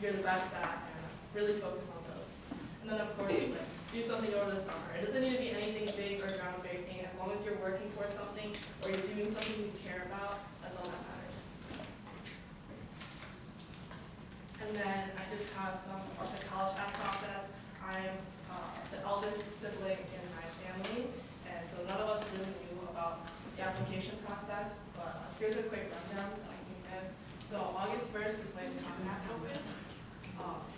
you're the best at, and really focus on those. And then of course, it's like, do something over the summer. It doesn't need to be anything big or groundbreaking. As long as you're working towards something or you're doing something you care about, that's all that matters. And then I just have some of the college app process. I'm the eldest sibling in my family, and so none of us really knew about the application process, but here's a quick rundown that I can give. So August 1st is when Common App opens.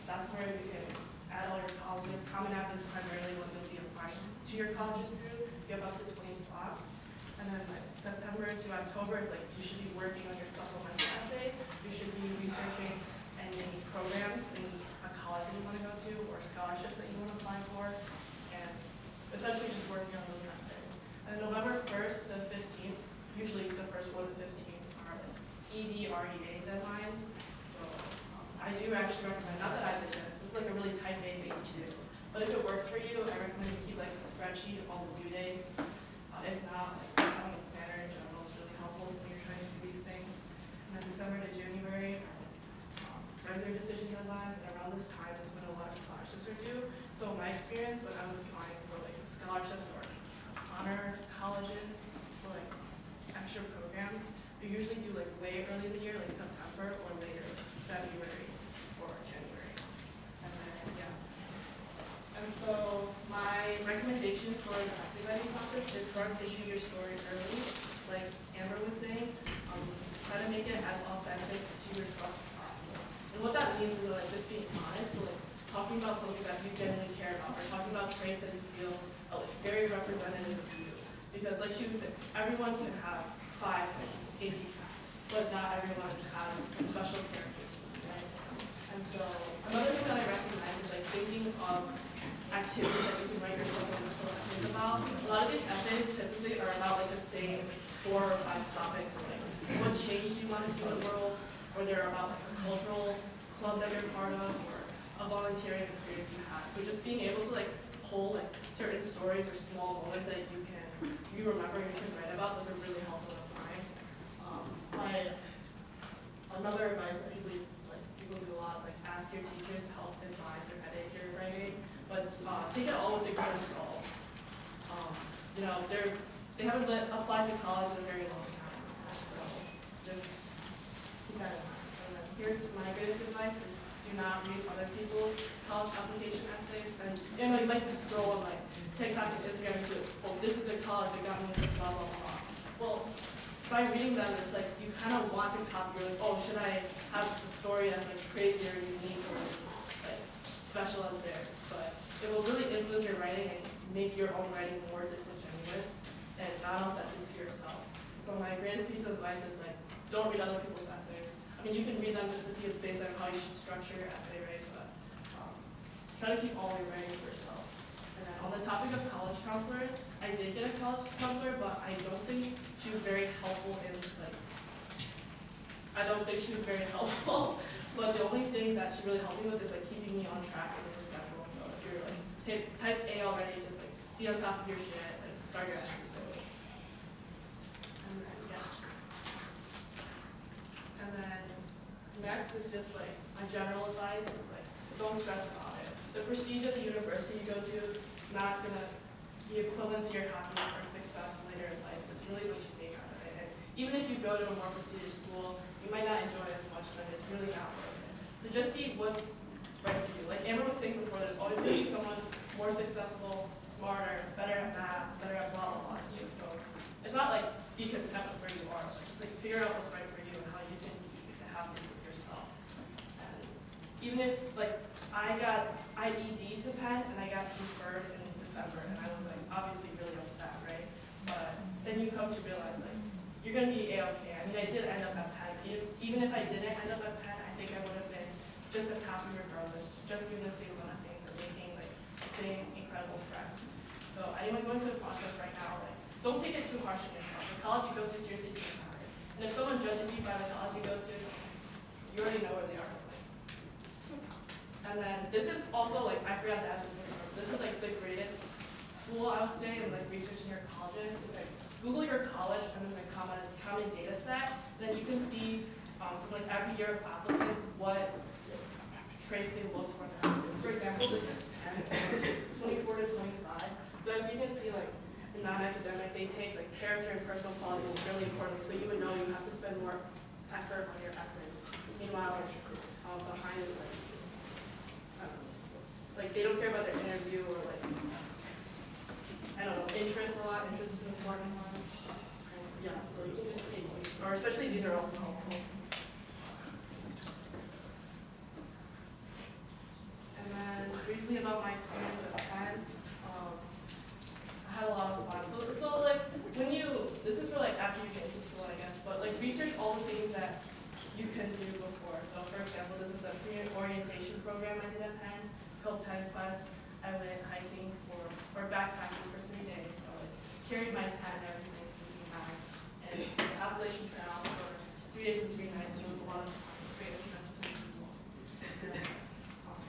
That's where you can add all your colleges. Common App is primarily what you'll be applying to your colleges through. You have up to 20 spots. And then like September to October is like you should be working on your supplemental essays. You should be researching any programs in a college that you want to go to or scholarships that you want to apply for. And essentially just working on those essays. And then November 1st to 15th, usually the first 1 to 15th are like ED, REA deadlines. So I do actually recommend, not that I did this is like a really tight day thing to do. But if it works for you, I recommend you keep like a spreadsheet of all the due dates. If not, like just having a planner in general is really helpful when you're trying to do these things. And then December to January are regular decision deadlines, and around this time is when a lot of scholarships are due. So in my experience, when I was applying for like scholarships or honor colleges or like extra programs, we usually do like way early in the year, like September or later February or January. And then and so my recommendation for the essay writing process is start pitching your story early, like Amber was saying. Try to make it as authentic to yourself as possible. And what that means is like just being honest, like talking about something that you genuinely care about, or talking about traits that you feel are like very representative of you. Because like she was saying, everyone can have 5 AP, but not everyone has a special character to them, right? And so another thing that I recommend is like thinking of activities that you can write your supplemental essays about. A lot of these essays typically are about like the same 4 or 5 topics, or like what change do you want to see in the world, or they're about like a cultural club that you're part of, or a volunteering experience you had. So just being able to like pull like certain stories or small moments that you remember and you can write about, those are really helpful in applying. Another advice that people do a lot is like ask your teachers to help advise or edit your writing, but take it all with a grain of salt. They haven't applied to college in a very long time, so just keep that in mind. And then here's my greatest advice: is do not read other people's college application essays. And you might scroll on like TikTok and Instagram and say, "Oh, this is the college that got me into blah blah blah." Well, by reading them, it's like you kind of want to copy. You're like, "Oh, should I have the story that's like crazy or unique or like special as theirs?" But it will really influence your writing and make your own writing more disingenuous and not authentic to yourself. So my greatest piece of advice is like, don't read other people's essays. I mean, you can read them just to see the basic how you should structure your essay, right? But try to keep all your writing for yourselves. And then on the topic of college counselors, I did get a college counselor, but I don't think she was very helpful in But the only thing that she really helped me with is like keeping me on track with the schedule. So if you're like type A already, just like be on top of your shit, like start your essays early. And then next is just like my general advice is like don't stress about it. The prestige of the university you go to is not gonna be equivalent to your happiness or success later in life. It's really what you make out of it. And even if you go to a more prestigious school, you might not enjoy it as much, but it's really not worth it. So just see what's right for you. Like Amber was saying before, there's always going to be someone more successful, smarter, better at math, better at blah, blah, blah than you. So it's not like be content with where you are, but just like figure out what's right for you and how you can be happy with yourself. And even if like I ED to Penn and I got deferred in December, and I was like obviously really upset, right? But then you come to realize like you're going to be A-okay. I mean, I did end up at Penn. Even if I didn't end up at Penn, I think I would have been just as happy regardless, just doing the same amount of things and making like the same incredible friends. So anyone going through the process right now, like don't take it too harsh on yourself. The college you go to seriously doesn't matter. And if someone judges you by the college you go to, you already know where they are. And then this is also like I forgot to add this before. This is like the greatest tool I would say in like researching your colleges. It's like Google your college and then the common data set. Then you can see from like every year of applicants what traits they look for in athletes. For example, this is Penn, so 24 to 25. So as you can see, like in non-academic, they take like character and personal qualities really importantly. So you would know you have to spend more effort on your essays. Meanwhile, behind is like, I don't know, like they don't care about their interview or like, I don't know, interest a lot. Interest is an important one. Yeah, so you can just take these, or especially these are also helpful. And then briefly about my experience at Penn, I had a lot of fun. So like when you, this is for like after you get into school, I guess, but like research all the things that you can do before. So for example, this is a community orientation program I did at Penn. It's called Penn Quest. I went hiking or backpacking for 3 days. So I carried my tent and everything, sleeping bag, and the Appalachian Trail for 3 days and 3 nights. And it was a lot of creative connections with people.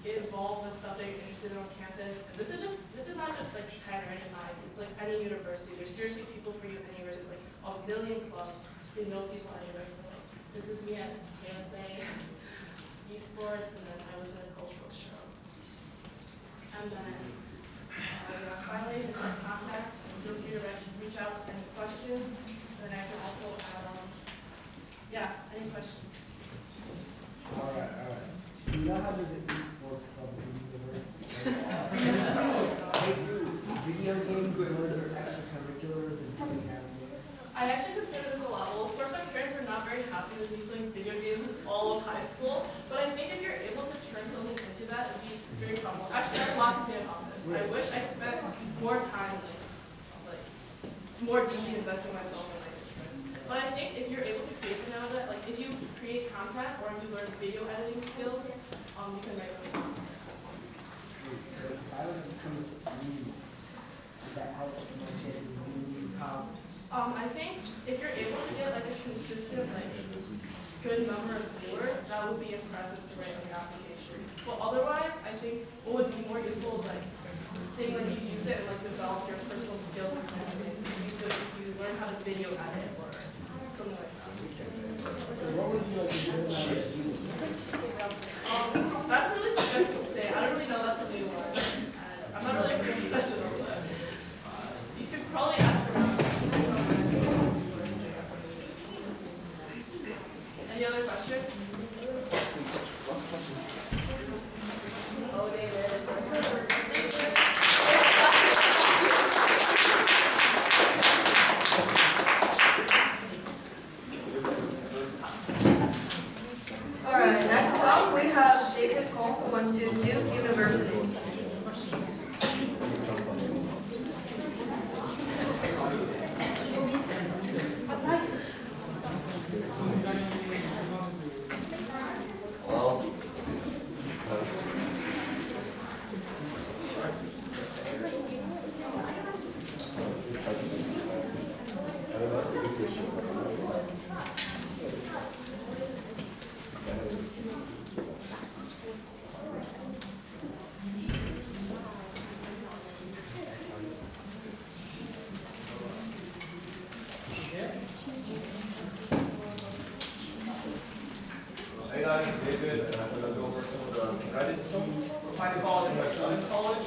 Get involved with stuff that you're interested in on campus. And this is not just like Penn or any Ivy. It's like any university. There's seriously people for you anywhere. There's like a million clubs. You can know people anywhere. So like this is me at KSA, esports, and then I was in a cultural show. And then finally, just like contact. Feel free to reach out with any questions. And then I can also add any questions. All right. Do you know how does an esports club at the university? Video games, what are extracurriculars and do you have there? I actually consider this a lot. Well, of course, my parents were not very happy with me playing video games all of high school, but I think if you're able to turn something into that, it'd be very helpful. Actually, I have a lot to say about this. I wish I spent more time, like more deeply investing myself in my interests. But I think if you're able to create something out of that, like if you create content or if you learn video editing skills, you can make those content. So if I were to become a student, would that help my chances of being in college? I think if you're able to get like a consistent, like good number of viewers, that would be impressive to write on your application. But otherwise, I think what would be more useful is like saying like you use it and like develop your personal skills and something. You learn how to video edit or something like that. So what would you like to do about it? That's really subjective to say. I don't really know. That's a new one. And I'm not really a professional, but you could probably ask around. Any other questions? Oh, David. All right, next up we have David Cole who went to Duke University. Hey guys, I'm David, and I'm going to go over some of the credits for Pine College and West Island College.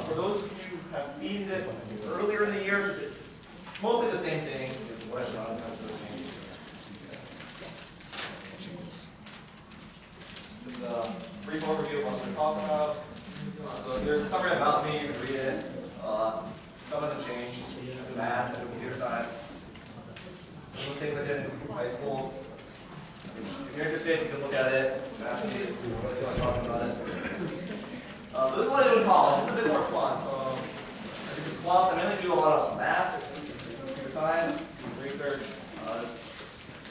For those of you who have seen this earlier in the year, it's mostly the same thing. It's West Island has no change. Just a brief overview of what I'm going to talk about. So there's a summary about me, you can read it. Some hasn't changed. Math and computer science. Some of the things I did in high school. If you're interested, you can look at it. Ask me what you want to talk about it. So this is what I do in college. It's a bit more fun. I do clubs. I mainly do a lot of math, computer science, research. Just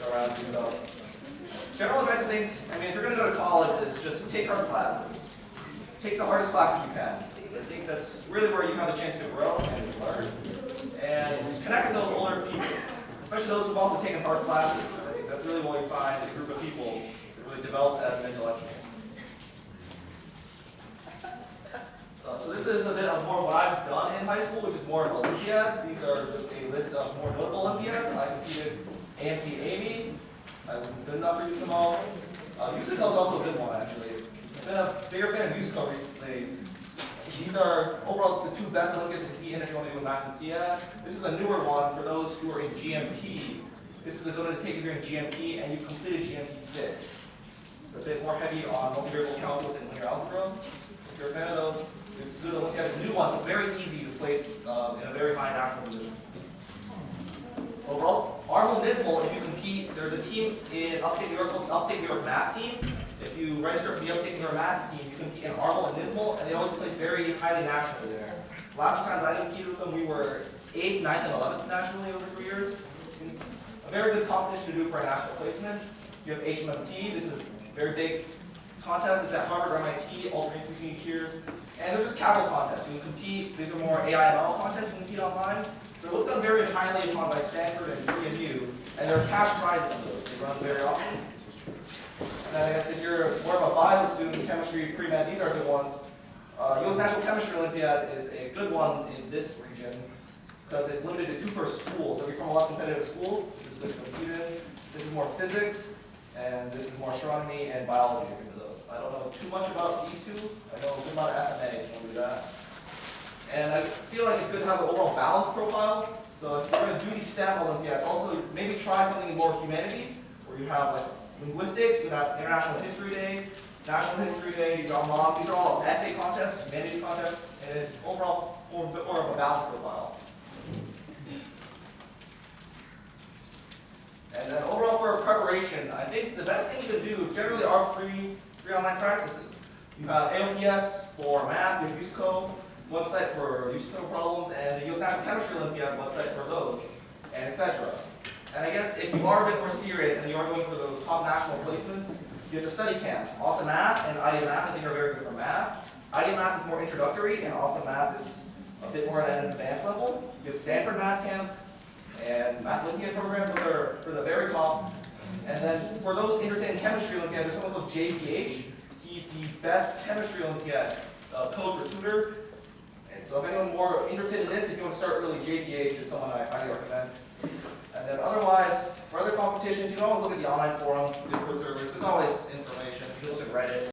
go around and do stuff. General advice, I think. I mean, if you're going to go to college, is just take hard classes. Take the hardest classes you can. I think that's really where you have a chance to grow and to learn. And connect with those older people, especially those who've also taken hard classes. That's really what we find a group of people that really develop as an intellectual. So this is a bit of more what I've done in high school, which is more Olympiads. These are just a list of more notable Olympiads. I competed AMC Amy. I wasn't good enough for USMO. USMO is also a good one, actually. been a bigger fan of musical recently. These are overall the two best Olympiads to compete in if you want to do math and CS. This is a newer one for those who are in GMT. This is a ability to take if you're in GMT and you've completed GMT 6. It's a bit more heavy on multivariable calculus and linear algebra. If you're a fan of those, it's good to look at the new ones. It's very easy to place in a very high national position. Overall, Arnold Nismol, if you compete, there's a team in upstate New York called the Upstate New York Math Team. If you register for the Upstate New York Math Team, you compete in Arnold and Nismol, and they always place very highly nationally there. Last few times I competed with them, we were 8th, 9th, and 11th nationally over 3 years. It's a very good competition to do for a national placement. You have HMMT, this is a very big contest. It's at Harvard or MIT, alternating between each year. And there's just Kaggle contests. You can compete, these are more AI/ML contests you can compete online. They're looked at very highly upon by Stanford and CMU, and there are cash prizes on those. They run very often. And I guess if you're more of a bio student, chemistry, pre-med, these are good ones. U.S. National Chemistry Olympiad is a good one in this region because it's limited to 2 per school. So if you're from a less competitive school, this is good to compete in. This is more physics, and this is more astronomy and biology if you're into those. I don't know too much about these two. I know a good amount of FMA if you want to do that. And I feel like it's good to have an overall balanced profile. So if you're going to do these STEM Olympiads, also maybe try something more humanities, where you have like linguistics, you have International History Day, National History Day, John Locke. These are all essay contests, humanities contests, and it's overall forms a bit more of a balanced profile. And then overall for preparation, I think the best thing you can do generally are free online practices. You have AOPS for math, you have USCO website for USCO problems, and the U.S. National Chemistry Olympiad website for those, and etc. And I guess if you are a bit more serious and you are going for those top national placements, you have the study camps. Awesome Math and IDEA Math I think are very good for math. IDEA Math is more introductory, and Awesome Math is a bit more at an advanced level. You have Stanford Math Camp and Math Olympiad program, those are for the very top. And then for those interested in chemistry Olympiad, there's someone called JPH. He's the best chemistry Olympiad coach or tutor. And so if anyone's more interested in this, if you want to start early, JPH is someone I highly recommend. And then otherwise, for other competitions, you can always look at the online forums, Discord servers. There's always information. You can look at Reddit.